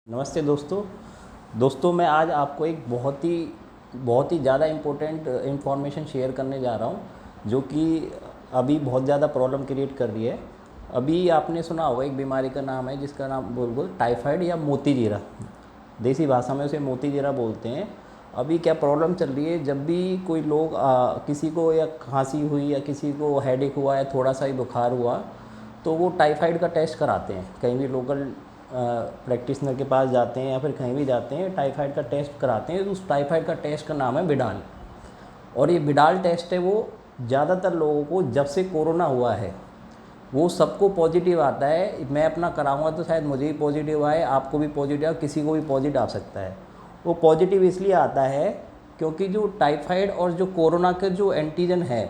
नमस्ते दोस्तों मैं आज आपको एक बहुत ही ज़्यादा इम्पोर्टेंट इन्फॉर्मेशन शेयर करने जा रहा हूँ जो कि अभी बहुत ज़्यादा प्रॉब्लम क्रिएट कर रही है। अभी आपने सुना होगा एक बीमारी का नाम है जिसका नाम बोल टाइफाइड या मोतीजीरा, देसी भाषा में उसे मोतीजीरा बोलते हैं। अभी क्या प्रॉब्लम चल रही है, जब भी कोई लोग किसी को या खांसी हुई या किसी को हेडेक हुआ या थोड़ा सा ही बुखार हुआ तो वो टाइफाइड का टेस्ट कराते हैं। कहीं भी लोकल प्रैक्टिशनर के पास जाते हैं या फिर कहीं भी जाते हैं, टाइफाइड का टेस्ट कराते हैं। तो उस टाइफाइड का टेस्ट का नाम है विडाल। और ये विडाल टेस्ट है वो ज़्यादातर लोगों को जब से कोरोना हुआ है वो सबको पॉजिटिव आता है। मैं अपना कराऊंगा तो शायद मुझे ही पॉजिटिव आए, आपको भी पॉजिटिव आए, किसी को भी पॉजिटिव आ सकता है। वो पॉजिटिव इसलिए आता है क्योंकि जो टाइफाइड और जो कोरोना के जो एंटीजन है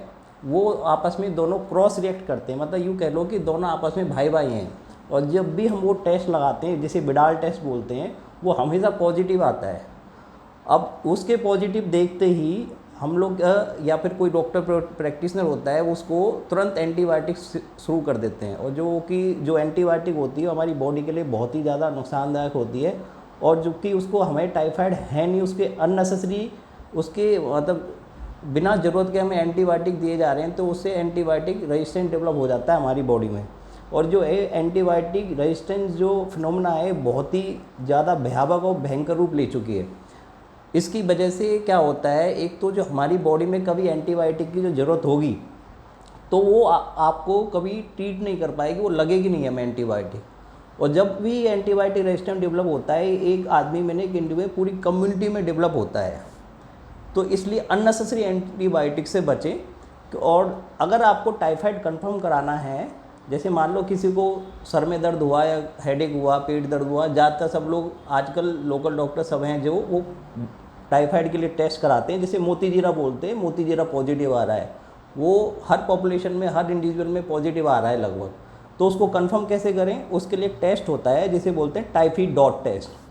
वो आपस में दोनों क्रॉस रिएक्ट करते हैं। मतलब यूँ कह लो कि दोनों आपस में भाई भाई हैं। और जब भी हम वो टेस्ट लगाते हैं जिसे विडाल टेस्ट बोलते हैं वो हमेशा पॉजिटिव आता है। अब उसके पॉजिटिव देखते ही हम लोग या फिर कोई डॉक्टर प्रैक्टिशनर होता है उसको तुरंत एंटीबायोटिक शुरू कर देते हैं। और जो एंटीबायोटिक होती है हमारी बॉडी के लिए बहुत ही ज़्यादा नुकसानदायक होती है। और जो कि उसको हमें टाइफाइड है नहीं, उसके अननेसेसरी उसके मतलब बिना ज़रूरत के हमें एंटीबायोटिक दिए जा रहे हैं, तो उससे एंटीबायोटिक रेजिस्टेंस डेवलप हो जाता है हमारी बॉडी में। और जो है एंटीबायोटिक रेजिस्टेंस जो फिनोमेना है बहुत ही ज़्यादा भयावह और भयंकर रूप ले चुकी है। इसकी वजह से क्या होता है, एक तो जो हमारी बॉडी में कभी एंटीबायोटिक की जो ज़रूरत होगी तो वो आपको कभी ट्रीट नहीं कर पाएगी, वो लगेगी नहीं हमें एंटीबायोटिक। और जब भी एंटीबायोटिक रेजिस्टेंस डेवलप होता है एक आदमी में नहीं, एक इंडिविजुअल में, पूरी कम्युनिटी में डेवलप होता है। तो इसलिए अननेसेसरी एंटीबायोटिक से बचें। और अगर आपको टाइफाइड कंफर्म कराना है, जैसे मान लो किसी को सर में दर्द हुआ या हेडेक हुआ, पेट दर्द हुआ, ज़्यादातर सब लोग आजकल लोकल डॉक्टर सब हैं जो वो टाइफाइड के लिए टेस्ट कराते हैं, जिसे मोतीजीरा बोलते हैं। मोतीजीरा पॉजिटिव आ रहा है, वो हर पॉपुलेशन में हर इंडिविजुअल में पॉजिटिव आ रहा है लगभग। तो उसको कंफर्म कैसे करें, उसके लिए एक टेस्ट होता है जिसे बोलते हैं Typhidot test.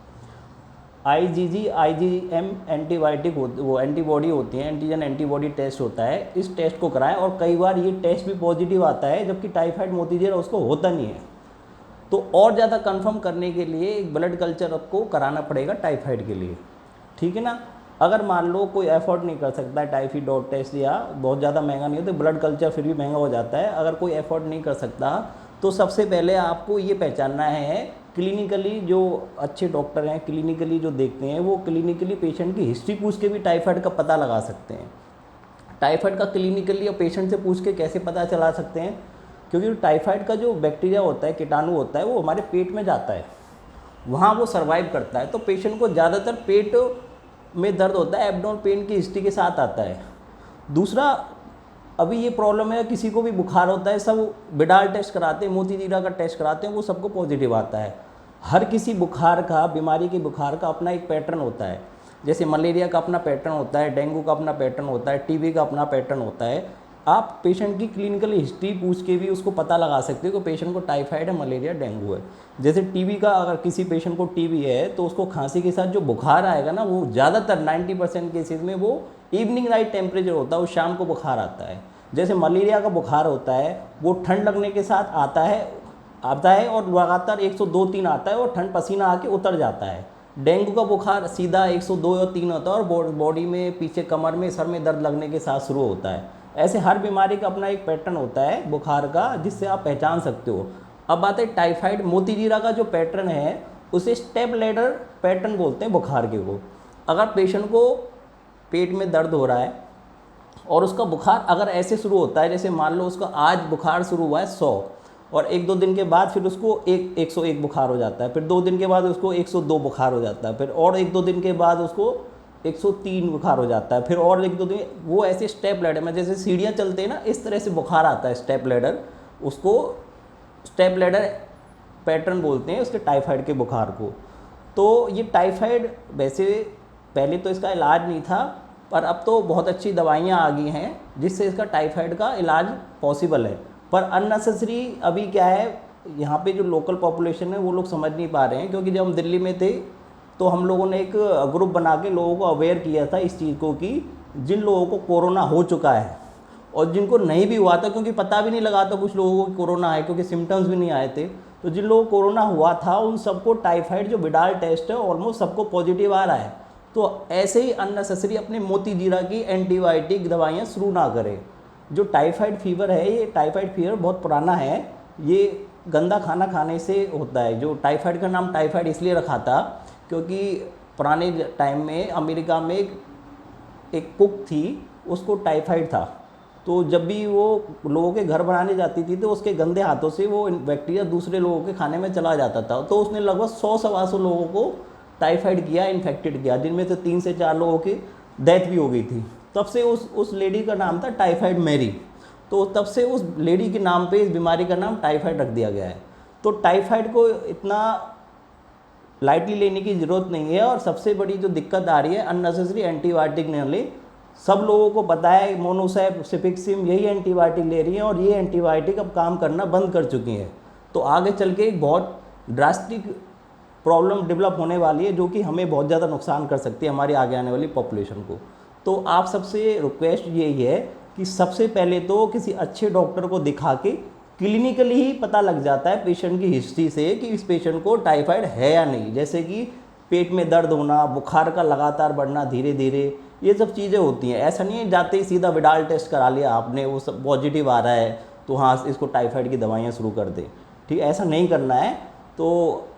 IgM antibiotic वो एंटीबॉडी होती है, एंटीजन एंटीबॉडी टेस्ट होता है। इस टेस्ट को कराएं और कई बार ये टेस्ट भी पॉजिटिव आता है जबकि टाइफाइड मोतीजीरा उसको होता नहीं है। तो और ज़्यादा कंफर्म करने के लिए एक ब्लड कल्चर आपको कराना पड़ेगा टाइफाइड के लिए, ठीक है ना। अगर मान लो कोई एफर्ट नहीं कर सकता टाइफी डॉट टेस्ट, या बहुत ज़्यादा महंगा नहीं हो तो ब्लड कल्चर फिर भी महंगा हो जाता है। अगर कोई एफर्ट नहीं कर सकता तो सबसे पहले आपको ये पहचानना है, क्लिनिकली जो अच्छे डॉक्टर हैं क्लिनिकली जो देखते हैं वो क्लिनिकली पेशेंट की हिस्ट्री पूछ के भी टाइफाइड का पता लगा सकते हैं। टाइफाइड का क्लिनिकली और पेशेंट से पूछ के कैसे पता चला सकते हैं, क्योंकि टाइफाइड का जो बैक्टीरिया होता है, कीटाणु होता है, वो हमारे पेट में जाता है, वहाँ वो सर्वाइव करता है। तो पेशेंट को ज़्यादातर पेट में दर्द होता है, एब्डोमेन पेन की हिस्ट्री के साथ आता है। दूसरा, अभी ये प्रॉब्लम है किसी को भी बुखार होता है, सब विडाल टेस्ट कराते हैं, मोतीजीरा का टेस्ट कराते हैं, वो सबको पॉजिटिव आता है। हर किसी बुखार का, बीमारी के बुखार का अपना एक पैटर्न होता है। जैसे मलेरिया का अपना पैटर्न होता है, डेंगू का अपना पैटर्न होता है, टीबी का अपना पैटर्न होता है। आप पेशेंट की क्लिनिकल हिस्ट्री पूछ के भी उसको पता लगा सकते हो कि पेशेंट को टाइफाइड है, मलेरिया, डेंगू है। जैसे टीबी का, अगर किसी पेशेंट को टीबी है तो उसको खांसी के साथ जो बुखार आएगा ना, वो ज़्यादातर 90% केसेज में वो इवनिंग नाइट टेम्परेचर होता है, वो शाम को बुखार आता है। जैसे मलेरिया का बुखार होता है वो ठंड लगने के साथ आता है और लगातार 102-3 आता है और ठंड पसीना आके उतर जाता है। डेंगू का बुखार सीधा 102 और 3 होता है और बॉडी में पीछे कमर में सर में दर्द लगने के साथ शुरू होता है। ऐसे हर बीमारी का अपना एक पैटर्न होता है बुखार का, जिससे आप पहचान सकते हो। अब बात है टाइफाइड मोतीजीरा का जो पैटर्न है उसे स्टेप लैडर पैटर्न बोलते हैं बुखार के को। अगर पेशेंट को पेट में दर्द हो रहा है और उसका बुखार अगर ऐसे शुरू होता है, जैसे मान लो उसका आज बुखार शुरू हुआ है 100 और 1-2 दिन के बाद फिर उसको 101 बुखार हो जाता है, फिर 2 दिन के बाद उसको 102 बुखार हो जाता है, फिर और 1-2 दिन के बाद उसको 103 बुखार हो जाता है, फिर और 1-2 दिन, वो ऐसे स्टेप लैडर में जैसे सीढ़ियाँ चलते हैं ना, इस तरह से बुखार आता है स्टेप लैडर। उसको स्टेप लैडर पैटर्न बोलते हैं उसके टाइफाइड के बुखार को। तो ये टाइफाइड वैसे पहले तो इसका इलाज नहीं था, पर अब तो बहुत अच्छी दवाइयाँ आ गई हैं जिससे इसका टाइफाइड का इलाज पॉसिबल है। पर अननेसेसरी अभी क्या है, यहाँ पे जो लोकल पॉपुलेशन है वो लोग समझ नहीं पा रहे हैं। क्योंकि जब हम दिल्ली में थे तो हम लोगों ने एक ग्रुप बना के लोगों को अवेयर किया था इस चीज़ को, कि जिन लोगों को कोरोना हो चुका है और जिनको नहीं भी हुआ था, क्योंकि पता भी नहीं लगा था कुछ लोगों को कोरोना है क्योंकि सिम्टम्स भी नहीं आए थे, तो जिन लोगों को कोरोना हुआ था उन सबको टाइफाइड जो विडाल टेस्ट है ऑलमोस्ट सबको पॉजिटिव आ रहा है। तो ऐसे ही अननेसेसरी अपने मोतीजीरा की एंटीबायोटिक दवाइयाँ शुरू ना करें। जो टाइफाइड फीवर है, ये टाइफाइड फीवर बहुत पुराना है, ये गंदा खाना खाने से होता है। जो टाइफाइड का नाम टाइफाइड इसलिए रखा था क्योंकि पुराने टाइम में अमेरिका में एक कुक थी, उसको टाइफाइड था। तो जब भी वो लोगों के घर बनाने जाती थी तो उसके गंदे हाथों से वो बैक्टीरिया दूसरे लोगों के खाने में चला जाता था। तो उसने लगभग 100-125 लोगों को टाइफाइड किया, इन्फेक्टेड किया, जिनमें से 3 से 4 लोगों की डेथ भी हो गई थी। तब से उस लेडी का नाम था टाइफाइड मैरी। तो तब से उस लेडी के नाम पे इस बीमारी का नाम टाइफाइड रख दिया गया है। तो टाइफाइड को इतना लाइटली लेने की ज़रूरत नहीं है। और सबसे बड़ी जो दिक्कत आ रही है, अननेसेसरी एंटीबायोटिक न ले। सब लोगों को पता है मोनोसैप, सिफिक्सिम यही एंटीबायोटिक ले रही हैं और ये एंटीबायोटिक अब काम करना बंद कर चुकी हैं। तो आगे चल के एक बहुत ड्रास्टिक प्रॉब्लम डेवलप होने वाली है जो कि हमें बहुत ज़्यादा नुकसान कर सकती है, हमारी आगे आने वाली पॉपुलेशन को। तो आप सबसे रिक्वेस्ट यही है कि सबसे पहले तो किसी अच्छे डॉक्टर को दिखा के क्लिनिकली ही पता लग जाता है पेशेंट की हिस्ट्री से कि इस पेशेंट को टाइफाइड है या नहीं। जैसे कि पेट में दर्द होना, बुखार का लगातार बढ़ना धीरे धीरे, ये सब चीज़ें होती हैं। ऐसा नहीं है जाते ही सीधा विडाल टेस्ट करा लिया आपने, वो सब पॉजिटिव आ रहा है तो हाँ इसको टाइफाइड की दवाइयाँ शुरू कर दें, ठीक है, ऐसा नहीं करना है। तो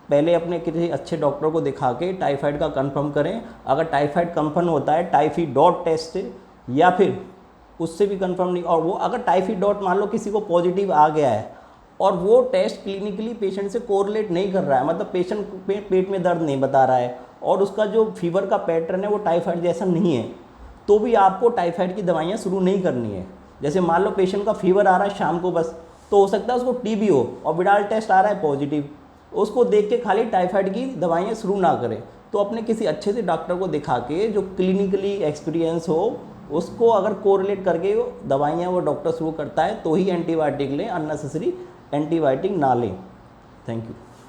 पहले अपने किसी अच्छे डॉक्टर को दिखा के टाइफाइड का कंफर्म करें। अगर टाइफाइड कंफर्म होता है टाइफीडॉट टेस्ट से, या फिर उससे भी कंफर्म नहीं, और वो अगर टाइफीडॉट मान लो किसी को पॉजिटिव आ गया है और वो टेस्ट क्लिनिकली पेशेंट से कोरिलेट नहीं कर रहा है, मतलब पेशेंट पेट में दर्द नहीं बता रहा है और उसका जो फीवर का पैटर्न है वो टाइफाइड जैसा नहीं है, तो भी आपको टाइफाइड की दवाइयाँ शुरू नहीं करनी है। जैसे मान लो पेशेंट का फीवर आ रहा है शाम को बस, तो हो सकता है उसको टीबी हो और विडाल टेस्ट आ रहा है पॉजिटिव, उसको देख के खाली टाइफाइड की दवाइयाँ शुरू ना करें। तो अपने किसी अच्छे से डॉक्टर को दिखा के जो क्लिनिकली एक्सपीरियंस हो उसको अगर कोरिलेट करके दवाइयाँ वो डॉक्टर शुरू करता है तो ही एंटीबायोटिक लें, अननेसेसरी एंटीबायोटिक ना लें। Thank you.